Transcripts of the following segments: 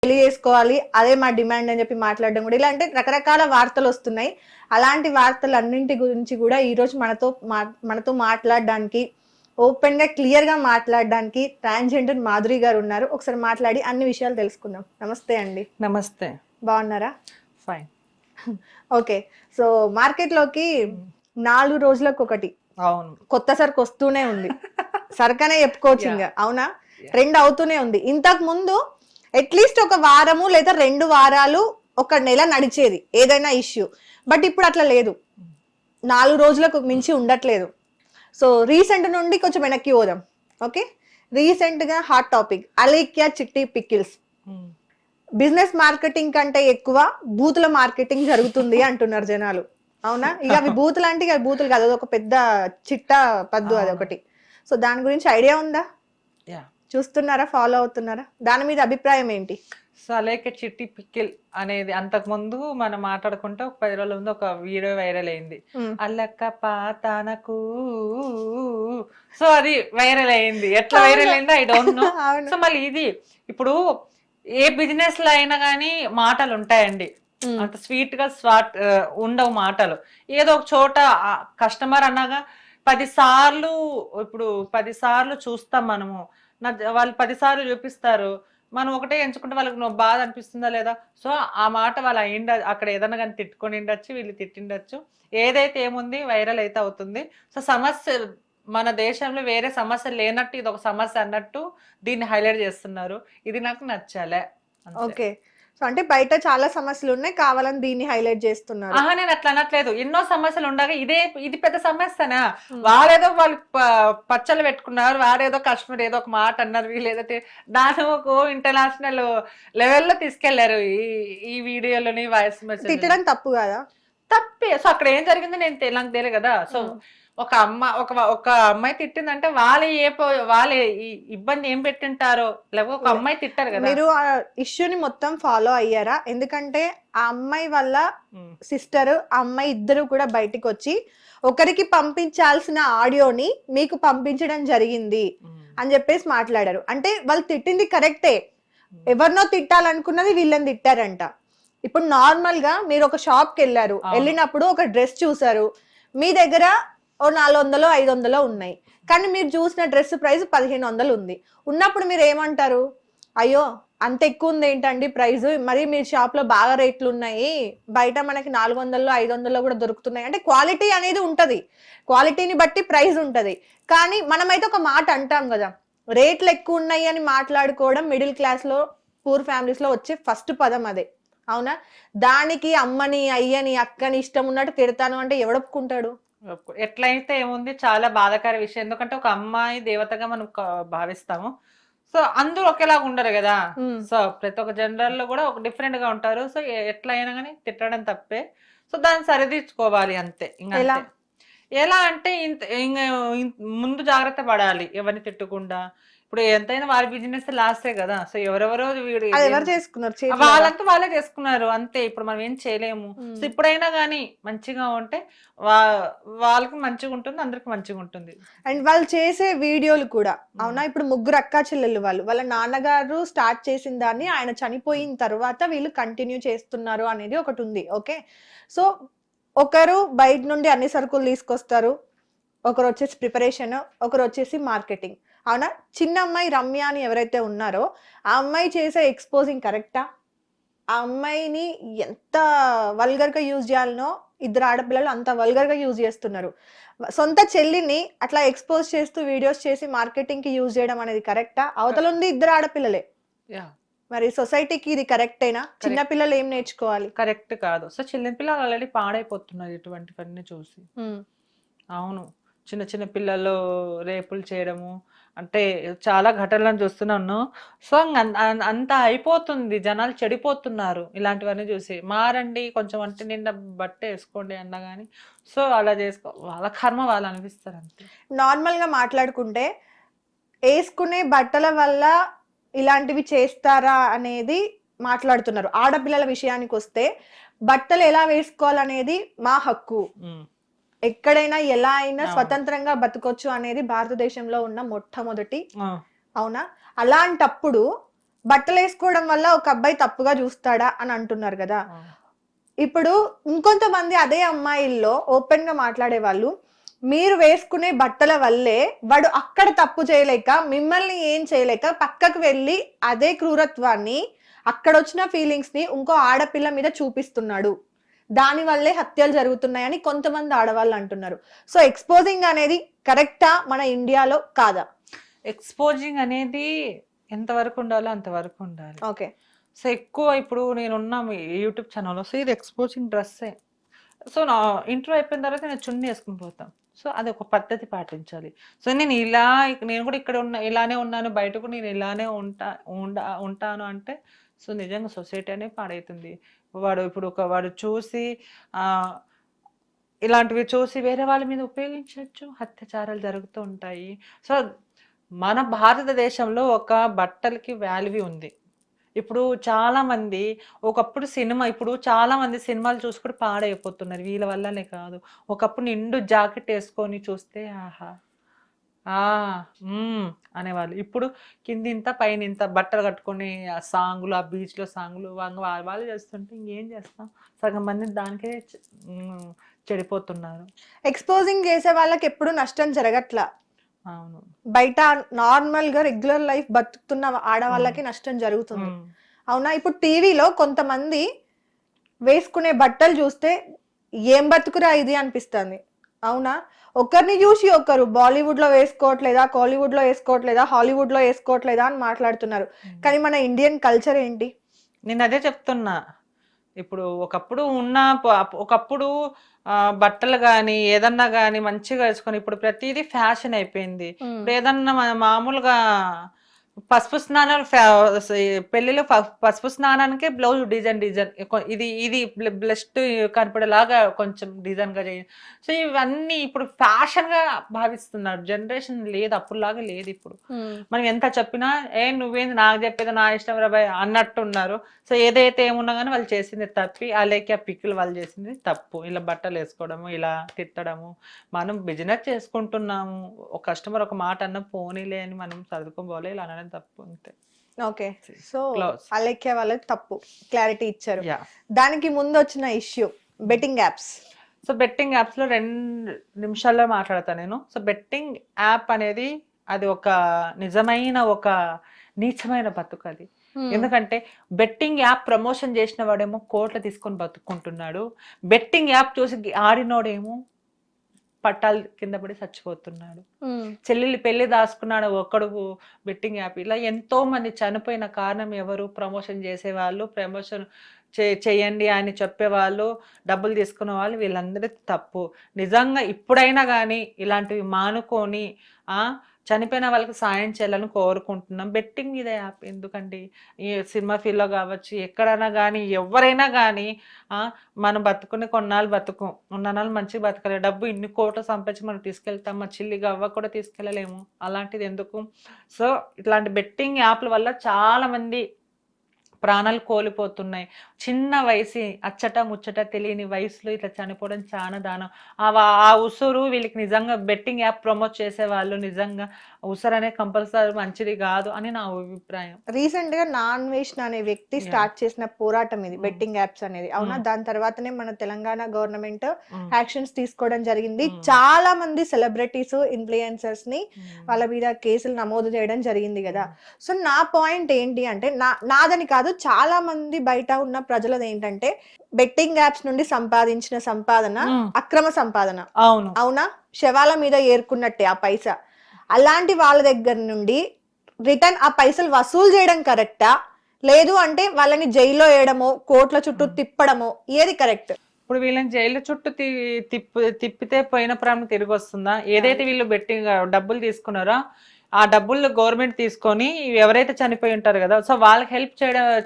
పెళ్లి చేసుకోవాలి అదే మా డిమాండ్ అని చెప్పి మాట్లాడడం కూడా, ఇలా అంటే రకరకాల వార్తలు వస్తున్నాయి. అలాంటి వార్తలు అన్నింటి గురించి కూడా ఈ రోజు మనతో మాట్లాడడానికి, ఓపెన్ గా క్లియర్ గా మాట్లాడడానికి ట్రాన్స్జెండర్ మాధురి గారు ఉన్నారు. ఒకసారి మాట్లాడి అన్ని విషయాలు తెలుసుకుందాం. నమస్తే అండి. నమస్తే. బాగున్నారా? ఫైన్. ఓకే, సో మార్కెట్ లోకి 4 రోజులకు ఒకటి అవును, కొత్త సరుకు వస్తూనే ఉంది. సరుకనే చెప్పుకోవచ్చు ఇంకా, అవునా? ట్రెండ్ అవుతూనే ఉంది. ఇంతకు ముందు అట్లీస్ట్ ఒక వారము లేదా 2 వారాలు, ఒక నెల నడిచేది ఏదైనా ఇష్యూ. బట్ ఇప్పుడు అట్లా లేదు, 4 రోజులకు మించి ఉండట్లేదు. సో రీసెంట్ నుండి కొంచెం వెనక్కి పోదాం. ఓకే, రీసెంట్ గా హాట్ టాపిక్ అలేఖ్య చిట్టి పికిల్స్. బిజినెస్ మార్కెటింగ్ కంటే ఎక్కువ బూతుల మార్కెటింగ్ జరుగుతుంది అంటున్నారు జనాలు. అవునా? ఇక అవి బూతులు అంటే ఇక బూతులు కాదు, ఒక పెద్ద చిట్టా పద్దు అది ఒకటి. సో దాని గురించి ఐడియా ఉందా? చూస్తున్నారా? ఫాలో అవుతున్నారా? దాని మీద అభిప్రాయం ఏంటి? సో అలేఖ్య చిట్టి పికిల్ అనేది అంతకు ముందు మనం మాట్లాడుకుంటే ఒక 10 రోజుల ముందు ఒక వీడియో వైరల్ అయింది. అల్లక్క పాతనకు, సో అది వైరల్ అయింది. ఎట్లా వైరల్ అయిందో ఐ డోంట్ నో. సో మళ్ళీ ఇది ఇప్పుడు ఏ బిజినెస్ లో అయినా కానీ మాటలు ఉంటాయండి. అంత స్వీట్ గా ఉండవు మాటలు. ఏదో ఒక చోట కస్టమర్ అన్నాగా 10 సార్లు, ఇప్పుడు 10 సార్లు చూస్తాం మనము, వాళ్ళు 10 సార్లు చూపిస్తారు, మనం ఒకటే ఎంచుకుంటే వాళ్ళకి బాధ అనిపిస్తుందా లేదా? సో ఆ మాట వాళ్ళు అక్కడ ఏదన్నా కానీ తిట్టుకొని ఉండొచ్చు, వీళ్ళు తిట్టిండొచ్చు, ఏదైతే ఏముంది వైరల్ అయితే అవుతుంది. సో సమస్య మన దేశంలో వేరే సమస్య లేనట్టు ఇది ఒక సమస్య అన్నట్టు దీన్ని హైలైట్ చేస్తున్నారు. ఇది నాకు నచ్చాలే. ఓకే, సో అంటే బయట చాలా సమస్యలు ఉన్నాయి, కావాలని దీన్ని హైలైట్ చేస్తున్నారు. నేను అట్లా అనట్లేదు. ఎన్నో సమస్యలు ఉండగా ఇది పెద్ద సమస్యనా? వాళ్ళేదో వాళ్ళు పచ్చళ్ళు పెట్టుకున్నారు, వారేదో కస్టమర్ ఏదో ఒక మాట అన్నారు, వీళ్ళు ఏదో దాని ఒక ఇంటర్నేషనల్ లెవెల్లో తీసుకెళ్లారు ఈ వీడియోలోని వాయిస్ మెసేజ్. తిట్టడం తప్పు కదా? తప్పే. సో అక్కడ ఏం జరిగిందో నాకు తెలియదు కదా. సో ఒక అమ్మాయి తిట్టిందంటే వాళ్ళ ఇబ్బంది ఏం పెట్టింటారో, లేకపోతే ఒక అమ్మాయి తిట్టారు కదా. మీరు ఆ ఇష్యూని మొత్తం ఫాలో అయ్యారా? ఎందుకంటే ఆ అమ్మాయి వల్ల సిస్టర్, ఆ అమ్మాయి ఇద్దరు కూడా బయటికి వచ్చి ఒకరికి పంపించాల్సిన ఆడియోని మీకు పంపించడం జరిగింది అని చెప్పేసి మాట్లాడారు. అంటే వాళ్ళు తిట్టింది కరెక్టే, ఎవరినో తిట్టాలనుకున్నది వీళ్ళని తిట్టారంట. ఇప్పుడు నార్మల్ గా మీరు ఒక షాప్ కి వెళ్ళినప్పుడు ఒక డ్రెస్ చూసారు, మీ దగ్గర ఓ 400 500 ఉన్నాయి, కానీ మీరు చూసిన డ్రెస్ ప్రైస్ 1500 ఉంది. ఉన్నప్పుడు మీరు ఏమంటారు? అయ్యో అంత ఎక్కువ ఉంది ఏంటండి ప్రైస్, మరి మీ షాప్ లో బాగా రేట్లు ఉన్నాయి, బయట మనకి 400 500 కూడా దొరుకుతున్నాయి. అంటే క్వాలిటీ అనేది ఉంటది, క్వాలిటీని బట్టి ప్రైస్ ఉంటది. కానీ మనమైతే ఒక మాట అంటాం కదా, రేట్లు ఎక్కువ ఉన్నాయి అని మాట్లాడుకోవడం మిడిల్ క్లాస్ లో, పూర్ ఫ్యామిలీస్ లో వచ్చే ఫస్ట్ పదం అదే. అవునా? దానికి అమ్మని అయ్యని అక్కని ఇష్టం ఉన్నట్టు తిడతాను అంటే ఎవడొప్పుకుంటాడు? ఎట్లయితే ఏముంది, చాలా బాధాకర విషయం. ఎందుకంటే ఒక అమ్మాయి దేవతగా మనం భావిస్తాము. సో అందరూ ఒకేలాగా ఉండరు కదా. సో ప్రతి ఒక్క జనరల్ లో కూడా ఒక డిఫరెంట్ గా ఉంటారు. సో ఎట్లయినా కానీ తిట్టడం తప్పే. సో దాన్ని సరిదిద్దుకోవాలి అంతే. ఇంకా ఎలా అంటే ముందు జాగ్రత్త పడాలి, ఎవరిని తిట్టకుండా. ఇప్పుడు ఎంతైనా వారి బిజినెస్ లాస్టే కదా. సో ఎవరెవరో వాళ్ళంతా వాళ్ళే చేసుకున్నారు అంతే. ఇప్పుడు మనం ఏం చేయలేము. సో ఇప్పుడైనా కానీ మంచిగా ఉంటే వాళ్ళకి మంచిగా ఉంటుంది, అందరికి మంచిగా ఉంటుంది. అండ్ వాళ్ళు చేసే వీడియోలు కూడా, అవునా? ఇప్పుడు 3 అక్కా చెల్లెలు, వాళ్ళ నాన్నగారు స్టార్ట్ చేసిన దాన్ని ఆయన చనిపోయిన తర్వాత వీళ్ళు కంటిన్యూ చేస్తున్నారు అనేది ఒకటి ఉంది. ఓకే, సో ఒకరు బయట నుండి అన్ని సరుకులు తీసుకొస్తారు, ఒకరు వచ్చేసి ప్రిపరేషన్, ఒకరు వచ్చేసి మార్కెటింగ్. అవునా? చిన్న అమ్మాయి రమ్య అని ఎవరైతే ఉన్నారో ఆ అమ్మాయి చేసే ఎక్స్పోజింగ్ కరెక్టా? ఆ అమ్మాయిని ఎంత వల్గర్ గా యూజ్ చేయాలనో 2 ఆడపిల్లలు అంత వల్గర్ గా యూజ్ చేస్తున్నారు. సొంత చెల్లిని అట్లా ఎక్స్పోజ్ చేస్తూ వీడియోస్ చేసి మార్కెటింగ్ కి యూజ్ చేయడం అనేది కరెక్టా? అవతల ఉంది 2 ఆడపిల్లలే. మరి సొసైటీకి ఇది కరెక్టేనా? చిన్న పిల్లలు ఏం నేర్చుకోవాలి? కరెక్ట్ కాదు. సో చిన్న పిల్లలు ఆల్రెడీ పాడైపోతున్నారు ఇటువంటివన్నీ చూసి. అవును, చిన్న చిన్న పిల్లలు రేపులు చేయడము అంటే చాలా ఘటనలను చూస్తున్నాను. సో అంత అయిపోతుంది, జనాలు చెడిపోతున్నారు ఇలాంటివన్నీ చూసి. మారండి కొంచెం, అంటే నిండా బట్ట వేసుకోండి అన్నా కానీ సో అలా చేసుకో, వాళ్ళ కర్మ వాళ్ళు అనిపిస్తారు అంతే. నార్మల్ గా మాట్లాడుకుంటే వేసుకునే బట్టల వల్ల ఇలాంటివి చేస్తారా అనేది మాట్లాడుతున్నారు. ఆడపిల్లల విషయానికి వస్తే బట్టలు ఎలా వేసుకోవాలనేది మా హక్కు, ఎక్కడైనా ఎలా అయినా స్వతంత్రంగా బతకొచ్చు అనేది భారతదేశంలో ఉన్న మొట్టమొదటి. అవునా? అలాంటప్పుడు బట్టలు వేసుకోవడం వల్ల ఒక అబ్బాయి తప్పుగా చూస్తాడా అని అంటున్నారు కదా. ఇప్పుడు ఇంకొంతమంది అదే అమ్మాయిల్లో ఓపెన్ గా మాట్లాడే వాళ్ళు, మీరు వేసుకునే బట్టల వల్లే వాడు అక్కడ తప్పు చేయలేక మిమ్మల్ని ఏం చేయలేక పక్కకు వెళ్ళి అదే క్రూరత్వాన్ని అక్కడ వచ్చిన ఫీలింగ్స్ ని ఇంకో ఆడపిల్ల మీద చూపిస్తున్నాడు, దాని వల్లే హత్యలు జరుగుతున్నాయని కొంతమంది ఆడవాళ్ళు అంటున్నారు. సో ఎక్స్పోజింగ్ అనేది కరెక్టా మన ఇండియాలో కాదా? ఎక్స్పోజింగ్ అనేది ఎంతవరకు ఉండాలో అంతవరకు ఉండాలి. ఓకే. సో ఎక్కువ ఇప్పుడు నేనున్న యూట్యూబ్ ఛానల్లో సో ఇది ఎక్స్పోజింగ్ డ్రెస్సే. సో నా ఇంటర్వ్యూ అయిపోయిన తర్వాత నేను చున్నీ వేసుకుని పోతాను. సో అది ఒక పద్ధతి పాటించాలి. సో నేను కూడా ఇక్కడ ఇలానే ఉన్నాను, బయటకు నేను ఇలానే ఉంటాను అంటే సో నిజంగా సొసైటీ అనేది పాడవుతుంది. వాడు చూసి ఇలాంటివి చూసి వేరే వాళ్ళ మీద ఉపయోగించవచ్చు, అత్యాచారాలు జరుగుతూ ఉంటాయి. సో మన భారతదేశంలో ఒక బట్టలకి వాల్యూ ఉంది. ఇప్పుడు చాలా మంది ఇప్పుడు చాలా మంది సినిమాలు చూసుకుని పాడైపోతున్నారు. వీళ్ళ వల్లనే కాదు, ఒకప్పుడు నిండు జాకెట్ వేసుకొని చూస్తే ఆహా అనేవాళ్ళు. ఇప్పుడు కిందింత పైనింత బట్టలు కట్టుకొని ఆ సాంగులు, ఆ బీచ్లో సాంగులు వాళ్ళు చేస్తుంటే ఇంకేం చేస్తాం, సగం మంది దానికే చెడిపోతున్నారు. ఎక్స్పోజింగ్ చేసే వాళ్ళకి ఎప్పుడు నష్టం జరగట్లా. అవును, బయట నార్మల్ గా రెగ్యులర్ లైఫ్ బతుకుతున్న ఆడవాళ్ళకి నష్టం జరుగుతుంది. అవునా? ఇప్పుడు టీవీలో కొంతమంది వేసుకునే బట్టలు చూస్తే ఏం బతుకురా ఇది అనిపిస్తుంది. అవునా? ఒకరిని చూసి ఒకరు బాలీవుడ్ లో వేసుకోవట్లేదా, కాలీవుడ్ లో వేసుకోవట్లేదా, హాలీవుడ్ లో వేసుకోవట్లేదా అని మాట్లాడుతున్నారు. కానీ మన ఇండియన్ కల్చర్ ఏంటి? నేను అదే చెప్తున్నా. ఇప్పుడు ఒకప్పుడు బట్టలు కానీ ఏదన్నా కానీ మంచిగా వేసుకొని, ఇప్పుడు ప్రతిదీ ఫ్యాషన్ అయిపోయింది. ఇప్పుడు ఏదన్నా మామూలుగా పసుపు స్నానాలు పెళ్లిలో పసుపు స్నానానికే బ్లౌజ్ డిజైన్ ఇది బ్లస్ట్ కనపడేలాగా కొంచెం డిజైన్ గా చేయ. సో ఇవన్నీ ఇప్పుడు ఫ్యాషన్ గా భావిస్తున్నారు. జనరేషన్ లేదు, అప్పుడులాగా లేదు. ఇప్పుడు మనం ఎంత చెప్పినా నువ్వేంది నాకు చెప్పేది నా ఇష్టం రాబాయ్ అన్నట్టు ఉన్నారు. సో ఏదైతే ఏమున్నా కానీ వాళ్ళు చేసింది తప్పి, అలాగే ఆ పిక్కులు వాళ్ళు చేసింది తప్పు. ఇలా బట్టలు వేసుకోవడము, ఇలా తిట్టడము. మనం బిజినెస్ చేసుకుంటున్నాము, ఒక కస్టమర్ ఒక మాట అన్న పోనీలే అని మనం చదువుకోబోలే, ఇలా అనడం తప్పు అంతే. ఓకే. సో అలేఖ్య వాళ్ళకి తప్పు క్లారిటీ ఇచ్చారు. దానికి ముందు వచ్చిన issue betting apps. So betting apps లో 2 నిమిషాల్లో మాట్లాడతాను నేను. సో బెట్టింగ్ యాప్ అనేది అది ఒక నిజమైన ఒక నీచమైన బతుకు అది. ఎందుకంటే బెట్టింగ్ యాప్ ప్రమోషన్ చేసిన వాడేమో కోట్లు తీసుకొని బతుక్కుంటున్నాడు, బెట్టింగ్ యాప్ చూసి ఆడినోడేమో పట్టాలు కింద పడి చచ్చిపోతున్నాడు. చెల్లెలు పెళ్లి దాచుకున్నాడు ఒక్కడు బెట్టింగ్ యాప్. ఇలా ఎంతో మంది చనిపోయిన కారణం ఎవరు? ప్రమోషన్ చేసేవాళ్ళు, ప్రమోషన్ చేయండి అని చెప్పేవాళ్ళు, డబ్బులు తీసుకునే వాళ్ళు, వీళ్ళందరి తప్పు. నిజంగా ఇప్పుడైనా కానీ ఇలాంటివి మానుకొని చనిపోయిన వాళ్ళకి సాయం చేయాలని కోరుకుంటున్నాం. బెట్టింగ్ మీద యాప్ ఎందుకండి? ఈ సినిమా ఫీల్డ్లో కావచ్చు, ఎక్కడైనా కానీ ఎవరైనా కానీ మనం బతుకుని కొన్నాళ్ళు ఉన్ననాళ్ళు మంచిగా బతకలేదు. డబ్బు ఇన్ని కోట్లు సంపాదించి మనం తీసుకెళ్తాం, మా చిల్లి గవ్వ కూడా తీసుకెళ్ళలేము. అలాంటిది ఎందుకు? సో ఇట్లాంటి బెట్టింగ్ యాప్ల వల్ల చాలా మంది ప్రాణాలు కోల్పోతున్నాయి. చిన్న వయసు, అచ్చట ముచ్చట తెలియని వయసులో ఇట్లా చనిపోవడం చాలా దానం. ఆ ఉసురు వీళ్ళకి నిజంగా బెట్టింగ్ యాప్ ప్రమోట్ చేసే వాళ్ళు నిజంగా ఉసురు అనేది కంపల్సరీ మంచిది కాదు అని నా అభిప్రాయం. రీసెంట్ గా నాన్ వేషన్ అనే వ్యక్తి స్టార్ట్ చేసిన పోరాటం ఇది బెట్టింగ్ యాప్స్ అనేది. అవునా? దాని తర్వాతనే మన తెలంగాణ గవర్నమెంట్ యాక్షన్స్ తీసుకోవడం జరిగింది. చాలా మంది సెలబ్రిటీస్, ఇన్ఫ్లుయెన్సర్స్ ని వాళ్ళ మీద కేసులు నమోదు చేయడం జరిగింది కదా. సో నా పాయింట్ ఏంటి అంటే, నాదని కాదు, చాలా మంది బయట ఉన్న ప్రజలది ఏంటంటే, బెట్టింగ్ యాప్స్ నుండి సంపాదించిన సంపాదన అక్రమ సంపాదన. అవునా? శవాల మీద ఏరుకున్నట్టే ఆ పైసా. అలాంటి వాళ్ళ దగ్గర నుండి రిటర్న్ ఆ పైసలు వసూలు చేయడం కరెక్టా, లేదు అంటే వాళ్ళని జైల్లో వేయడమో, కోట్ల చుట్టూ తిప్పడమో, ఏది కరెక్ట్? ఇప్పుడు వీళ్ళని జైలు చుట్టూ తిప్పితే పోయిన ప్రాణం తిరిగి వస్తుందా? ఏదైతే వీళ్ళు బెట్టింగ్ డబ్బులు తీసుకున్నారో ఆ డబ్బులు గవర్నమెంట్ తీసుకొని ఎవరైతే చనిపోయి ఉంటారు కదా, సో వాళ్ళకి హెల్ప్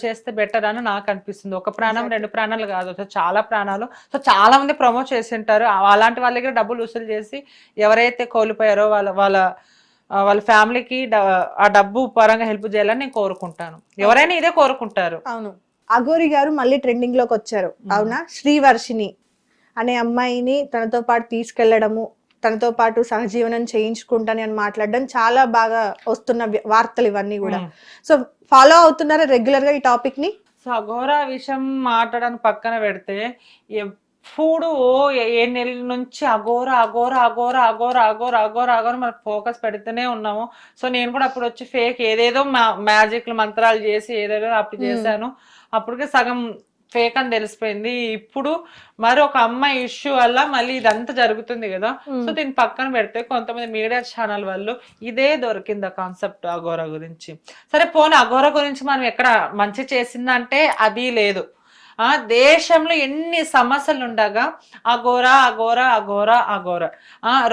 చేస్తే బెటర్ అని నాకు అనిపిస్తుంది. ఒక ప్రాణం 2 ప్రాణాలు కాదు, సో చాలా ప్రాణాలు. సో చాలా మంది ప్రమోట్ చేసి ఉంటారు. అలాంటి వాళ్ళ దగ్గర డబ్బులు వసూలు చేసి ఎవరైతే కోల్పోయారో వాళ్ళ ఫ్యామిలీకి ఆ డబ్బు పరంగా హెల్ప్ చేయాలని నేను కోరుకుంటాను. ఎవరైనా ఇదే కోరుకుంటారు. అవును. అఘోరి గారు మళ్ళీ ట్రెండింగ్ లోకి వచ్చారు. అవునా? శ్రీవర్షిని అనే అమ్మాయిని తనతో పాటు తీసుకెళ్లడము, తనతో పాటు సహజీవనం చేయించుకుంటాను అని మాట్లాడడం చాలా బాగా వస్తున్న వార్తలు ఇవన్నీ కూడా. సో ఫాలో అవుతున్నారా రెగ్యులర్ గా ఈ టాపిక్ ని? సో అఘోరా విషయం మాట్లాడడానికి పక్కన పెడితే ఎప్పుడు ఏ నెలల నుంచి అఘోరా అఘోరా అఘోరా అఘోరా అఘోరా అఘోరా అఘోరా మనకు ఫోకస్ పెడుతూనే ఉన్నాము. సో నేను కూడా అప్పుడు వచ్చి ఫేక్ ఏదేదో మ్యాజిక్లు మంత్రాలు చేసి ఏదేదో అప్పుడు చేశాను. అప్పటికే సగం ఫేక్ అని తెలిసిపోయింది. ఇప్పుడు మరి ఒక అమ్మాయి ఇష్యూ వల్ల మళ్ళీ ఇదంతా జరుగుతుంది కదా. సో దీన్ని పక్కన పెడితే కొంతమంది మీడియా ఛానల్ వాళ్ళు ఇదే దొరికింది కాన్సెప్ట్ అఘోరా గురించి. సరే పోనీ అఘోరా గురించి మనం ఎక్కడ మంచి చేసిందంటే అది లేదు. దేశంలో ఎన్ని సమస్యలు ఉండగా అఘోరా అఘోరా అఘోరా అఘోరా.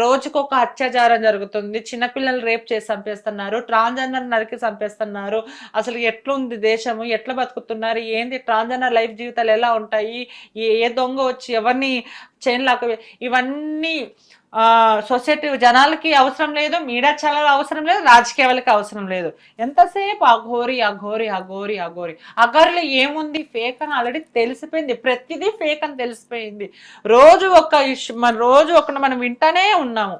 రోజుకు ఒక అత్యాచారం జరుగుతుంది, చిన్నపిల్లలు రేప్ చేసి చంపేస్తున్నారు, ట్రాన్స్జెండర్ నరికి చంపేస్తున్నారు. అసలు ఎట్లుంది దేశము, ఎట్లా బతుకుతున్నారు, ఏంది ట్రాన్స్జెండర్ లైఫ్ జీవితాలు ఎలా ఉంటాయి, ఏ దొంగ వచ్చి ఎవరిని చైన్లాక, ఇవన్నీ సొసైటీ జనాలకి అవసరం లేదు, మీడియా ఛానల్ అవసరం లేదు, రాజకీయ వాళ్ళకి అవసరం లేదు. ఎంతసేపు అఘోరి అఘోరి అఘోరి అఘోరి. అఘోరిలో ఏముంది, ఫేక్ అని ఆల్రెడీ తెలిసిపోయింది, ప్రతిదీ ఫేక్ అని తెలిసిపోయింది. రోజు ఒక ఇష్యూ రోజు ఒకటి మనం వింటానే ఉన్నాము.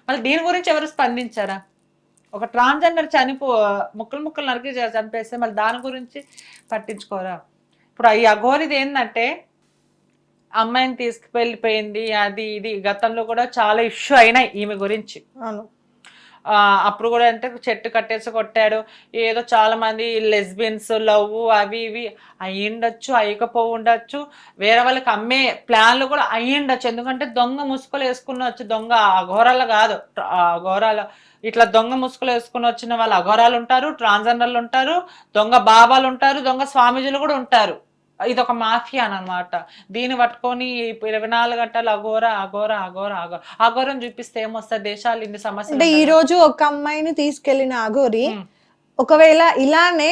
మళ్ళీ దీని గురించి ఎవరు స్పందించారా? ఒక ట్రాన్స్జెండర్ ముక్కలు ముక్కలు నరికి చంపేస్తే మళ్ళీ దాని గురించి పట్టించుకోరా? ఇప్పుడు ఈ అఘోరిది ఏంటంటే అమ్మాయిని తీసుకువెళ్ళిపోయింది, అది ఇది గతంలో కూడా చాలా ఇష్యూ అయినాయి ఈమె గురించి. అప్పుడు కూడా అంటే చెట్టు కట్టేసి కొట్టాడు, ఏదో చాలా మంది లెస్బియన్స్ లవ్ అవి ఇవి అయ్యిండొచ్చు, అయ్యకపో ఉండొచ్చు, వేరే వాళ్ళకి అమ్మే ప్లాన్లు కూడా అయ్యిండొచ్చు. ఎందుకంటే దొంగ ముసుగులు వేసుకుని వచ్చి, దొంగ అఘోరాలు కాదు, అఘోరాలు ఇట్లా దొంగ ముసుగులు వేసుకుని వచ్చిన వాళ్ళు అఘోరాలు ఉంటారు, ట్రాన్స్జెండర్లు ఉంటారు, దొంగ బాబాలు ఉంటారు, దొంగ స్వామీజీలు కూడా ఉంటారు. ఇదొక మాఫియా అన్నమాట. దీన్ని పట్టుకొని 24 గంటలు అఘోరా అఘోరా అఘోరా అఘోరా అఘోరం చూపిస్తే ఏమొస్తుంది? దేశాలు ఇన్ని సమస్యలు. అంటే ఈ రోజు ఒక అమ్మాయిని తీసుకెళ్లిన అఘోరి ఒకవేళ ఇలానే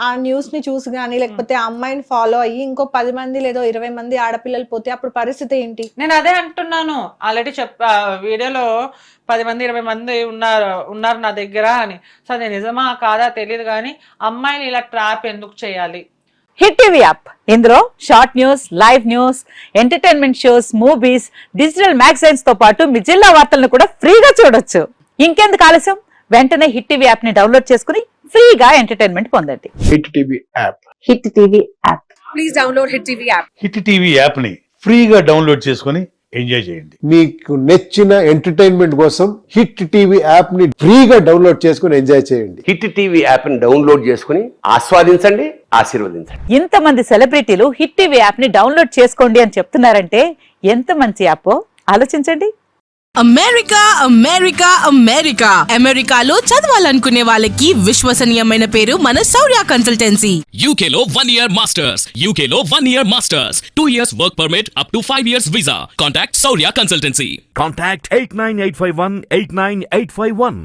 ఆ న్యూస్ ని చూసి గానీ లేకపోతే ఆ అమ్మాయిని ఫాలో అయ్యి ఇంకో 10 మంది లేదా 20 మంది ఆడపిల్లలు పోతే అప్పుడు పరిస్థితి ఏంటి? నేను అదే అంటున్నాను. ఆల్రెడీ వీడియోలో 10 మంది 20 మంది ఉన్నారు నా దగ్గర అని. సో అది నిజమా కాదా తెలియదు, కానీ అమ్మాయిని ఇలా ట్రాప్ ఎందుకు చేయాలి? హిట్ టీవీ యాప్, ఇందులో short news, live news, entertainment shows, movies, digital magazines తో పాటు మీ జిల్లా వార్తలను కూడా ఫ్రీగా చూడొచ్చు. ఇంకెందుకు ఆలస్యం, వెంటనే హిట్ టీవీ యాప్ ని డౌన్లోడ్ చేసుకుని ఫ్రీగా ఎంటర్టైన్మెంట్ పొందండి. Hit TV app, hit TV app, please download hit TV app. Hit TV app ని ఫ్రీగా డౌన్లోడ్ చేసుకుని ఎంజాయ్ చేయండి. మీకు నచ్చిన ఎంటర్టైన్మెంట్ కోసం హిట్ టీవీ యాప్ ని ఫ్రీగా డౌన్లోడ్ చేసుకుని ఎంజాయ్ చేయండి. హిట్ టీవీ యాప్ ని డౌన్లోడ్ చేసుకుని ఆస్వాదించండి, ఆశీర్వదించండి. ఇంతమంది సెలబ్రిటీలు హిట్ టీవీ యాప్ ని డౌన్లోడ్ చేసుకోండి అని చెప్తున్నారంటే ఎంత మంచి యాప్ ఆలోచించండి. అమెరికా అమెరికా అమెరికా అమెరికాలో చదవాలనుకునే వాళ్ళకి విశ్వసనీయమైన పేరు మన శౌర్య కన్సల్టెన్సీ. UK లో 1 year masters, UK లో 1 year masters, 2 years work permit up to 5 years visa. Contact Saurya Consultancy. Contact 89851 89851.